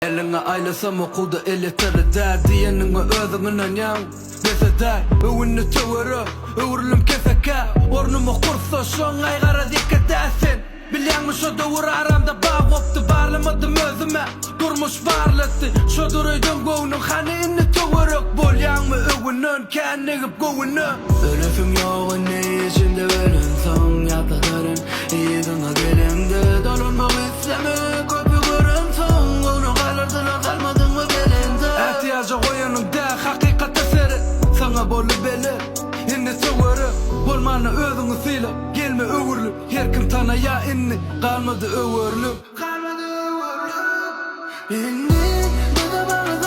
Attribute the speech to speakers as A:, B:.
A: Eline aylasam okulda eletere der diyenine özünden yan dese der övünü tövürü övürlüm keseke ornumu kursa şon aygara dikkat etsin bilyanmış o dövür aramda bağ koptu bağlamadım özüme durmuş varlıktı şu duruydum govunun hani inni tövürük bol yanmı övünün kendinip govunu ölüfüm yoğun ne içinde benim son yatlarım iyi dına dilimde dolunmak istemek köpükürüm son kalmadın mı belinde İhtiyacı koyanımda hakikat eseri sana bolu beli inni tövürü bolmanı özünü sıyla gelme övürlü her kim tanaya inni kalmadı övürlü inni bu da bana